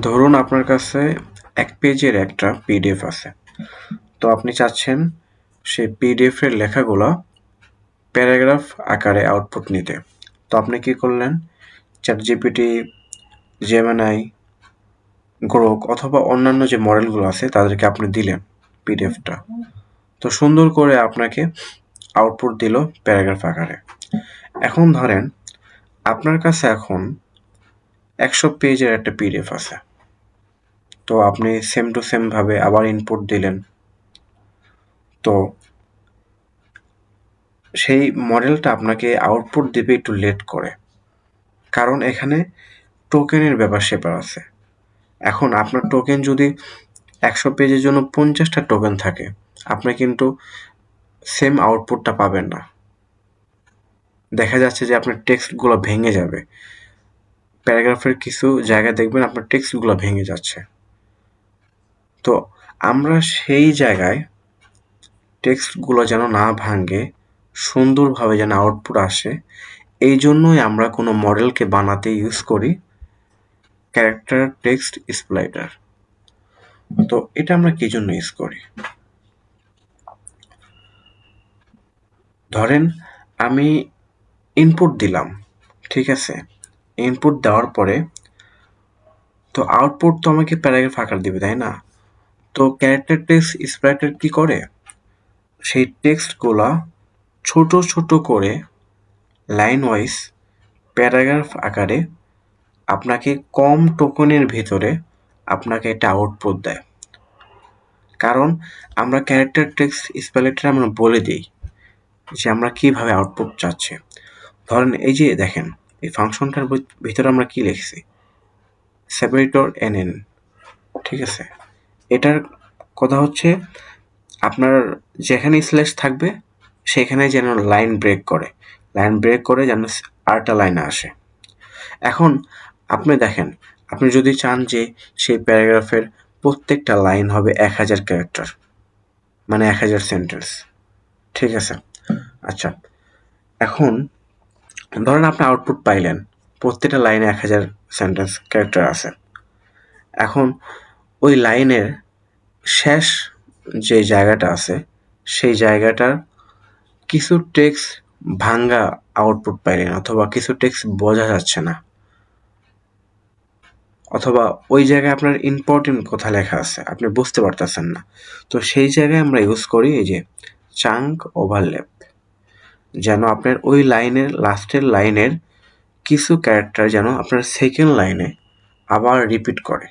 ধরুন আপনার কাছে ১ পেজের একটা পিডিএফ আছে। তো আপনি চাচ্ছেন সেই পিডিএফ এর লেখাগুলা প্যারাগ্রাফ আকারে আউটপুট নিতে। তো আপনি কি করলেন? ChatGPT, Gemini, Grok অথবা অন্যান্য যে মডেলগুলো আছে তাদেরকে আপনি দিলেন পিডিএফটা। তো সুন্দর করে আপনাকে আউটপুট দিল প্যারাগ্রাফ আকারে। এখন ধরেন আপনার কাছে এখন ১০০ পেজের একটা পিডিএফ আছে। তো আপনি সেম টু সেম ভাবে আবার ইনপুট দিলেন। তো সেই মডেলটা আপনাকে আউটপুট দিবে একটু লেট করে। কারণ এখানে টোকেনের ব্যাপার-স্যাপার আছে। এখন আপনার টোকেন যদি ১০০ পেজের জন্য ৫০ টা টোকেন থাকে, আপনি কিন্তু সেম আউটপুটটা পাবেন না। দেখা যাচ্ছে যে আপনার টেক্সটগুলো ভেঙে যাবে। প্যারাগ্রাফের কিছু জায়গায় দেখবেন আপনার টেক্সটগুলো ভেঙে যাচ্ছে। তো আমরা সেই জায়গায় টেক্সটগুলো যেন না ভাঙে, সুন্দরভাবে যেন আউটপুট আসে, এই জন্যই আমরা কোনো মডেলকে বানাতে ইউজ করি ক্যারেক্টার টেক্সট স্প্লাইটার। তো এটা আমরা কি জন্য ইউজ করি? ধরেন আমি ইনপুট দিলাম, ঠিক আছে? ইনপুট দেওয়ার পরে তো আউটপুট তো আমাকে প্যারাগ্রাফ আকার দিবে, তাই না? তো ক্যারেক্টার টেক্সট স্প্লাইটার কি করে? সেই টেক্সটগুলা ছোট ছোট করে লাইন ওয়াইজ প্যারাগ্রাফ আকারে আপনাকে কম টোকেনের ভিতরে আপনাকে এটা আউটপুট দেয়। কারণ আমরা ক্যারেক্টার টেক্সট স্প্লাইটারে আমরা বলে দিই যে আমরা কিভাবে আউটপুট চাচ্ছি। ধরেন এই যে দেখেন, এই ফাংশনটার ভিতরে আমরা কি লিখছি? সেপারেটর NN, ঠিক আছে? এটার কথা হচ্ছে আপনার যেখানে স্ল্যাশ থাকবে সেখানে যেন লাইন ব্রেক করে। লাইন ব্রেক করে যেন আরেকটা লাইনে আসে। এখন আপনি দেখেন, আপনি যদি চান যে সেই প্যারাগ্রাফের প্রত্যেকটা লাইন হবে ১০০০ ক্যারেক্টার, মানে ১০০০ সেন্টেন্স, ঠিক আছে? আচ্ছা, এখন ধরেন আপনি আউটপুট পাইলেন, প্রত্যেকটা লাইনে ১০০০ সেন্টেন্স ক্যারেক্টার আছে। এখন ওই লাইনের শেষ যে জায়গাটা আছে, সেই জায়গাটার কিছু টেক্সট ভাঙ্গা আউটপুট পাইলেন, অথবা কিছু টেক্সট বোঝা যাচ্ছে না, অথবা ওই জায়গায় আপনার ইম্পর্টেন্ট কথা লেখা আছে, আপনি বুঝতে পারতেছেন না। তো সেই জায়গায় আমরা ইউজ করি এই যে চাঙ্ক ওভারল্যাপ, যেন আপনার ওই লাইনের লাস্টের লাইনের কিছু ক্যারেক্টার যেন আপনার সেকেন্ড লাইনে আবার রিপিট করে।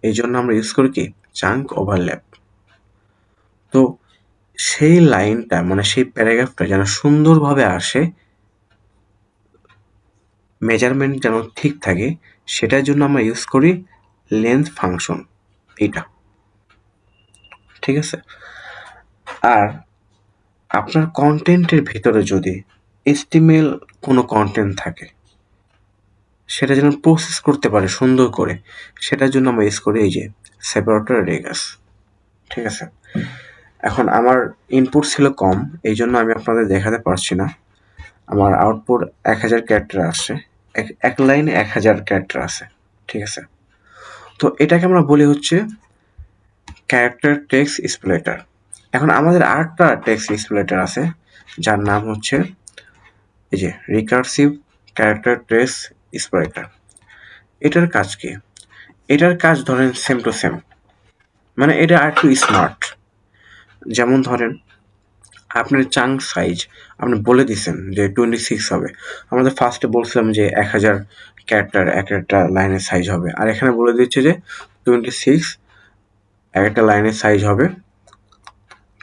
এই জন্য আমরা ইউজ করি কি চাঙ্ক ওভারল্যাপ। তো সেই লাইনটা মানে সেই প্যারাগ্রাফটা যেন সুন্দরভাবে আসে, মেজারমেন্ট যেন ঠিক থাকে, সেটার জন্য আমরা ইউজ করি লেন্থ ফাংশন, এটা, ঠিক আছে? আর আপনার কন্টেন্টের ভিতরে যদি HTML কোনো কন্টেন্ট থাকে, সেটা যেন প্রসেস করতে পারে সুন্দর করে, সেটার জন্য আমরা ইউজ করি এই যে সেপারেটর রেগাস, ঠিক আছে? এখন আমার ইনপুট ছিল কম, এই জন্য আমি আপনাদের দেখাতে পারছি না। আমার আউটপুট ১০০০ ক্যারেক্টার আসছে, এক লাইনে ১০০০ ক্যারেক্টার আছে, ঠিক আছে? তো এটাকে আমরা বলি হচ্ছে ক্যারেক্টার টেক্সট স্প্লিটার। এখন আমাদের আরেকটা টেক্সট স্প্লিটার আছে, যার নাম হচ্ছে এই যে রিকার্সিভ ক্যারেক্টার টেক্সট স্প্লিটার। এটার কাজ কি? এটার কাজ ধরেন সেম টু সেম, মানে এটা আরেকটু স্মার্ট। যেমন ধরেন আপনার চাঙ্ক সাইজ আপনি বলে দিচ্ছেন যে 26 হবে। আমাদের ফার্স্টে বলছিলাম যে ১০০০ ক্যারেক্টার এক একটা লাইনের সাইজ হবে, আর এখানে বলে দিচ্ছে যে 26 এক একটা লাইনের সাইজ হবে,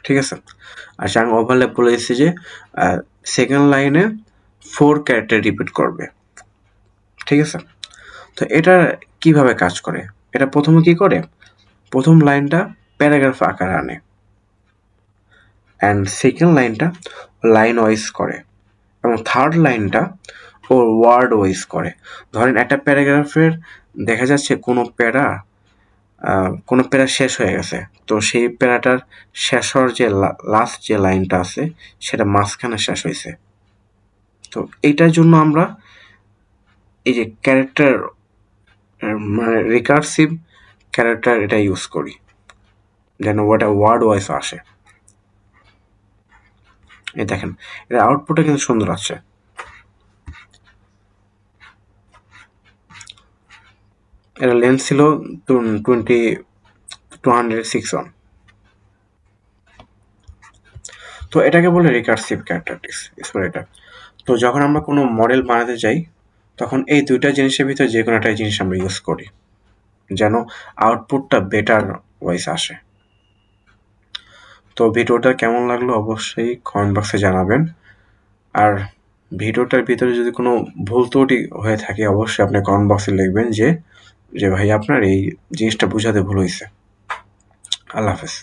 ঠিক আছে? আর চাঙ্ক ওভারল্যাপ বলে দিচ্ছে যে সেকেন্ড লাইনে 4 ক্যারেক্টার রিপিট করবে, ঠিক আছে? তো এটা কিভাবে কাজ করে? এটা প্রথমে কি করে? প্রথম লাইনটা প্যারাগ্রাফ আকারে আনে, অ্যান্ড সেকেন্ড লাইনটা লাইন ওয়াইজ করে, এবং থার্ড লাইনটা ও ওয়ার্ড ওয়াইজ করে। ধরেন একটা প্যারাগ্রাফের দেখা যাচ্ছে কোনো প্যারা শেষ হয়ে গেছে, তো সেই প্যারাটার শেষ হওয়ার যে লাস্ট যে লাইনটা আছে সেটা মাঝখানে শেষ হয়েছে। তো এইটার জন্য আমরা এই যে ক্যারেক্টার মানে রিকার্সিভ ক্যারেক্টার এটা ইউজ করি যেন ওটা ওয়ার্ড ওয়াইজ আসে। এই দেখেন এটা আউটপুটটা কিন্তু সুন্দর আছে। এটা লেন্থ ছিল 206 তো এটাকে বলে রিকার্সিভ ক্যারেক্টার। তো যখন আমরা কোনো মডেল বানাতে যাই তখন এই দুইটা জিনিসের ভিতরে যে কোনো একটা জিনিস আমরা ইউজ করি যেন আউটপুটটা বেটার ওয়াইজ আসে। তো ভিডিওটা কেমন লাগলো অবশ্যই কমেন্ট বক্সে জানাবেন। আর ভিডিওটার ভিতরে যদি কোনো ভুল ত্রুটি হয়ে থাকে অবশ্যই আপনি কমেন্ট বক্সে লিখবেন যে ভাই আপনার এই জিনিসটা বোঝাতে ভুল হয়েছে। আল্লাহ হাফেজ।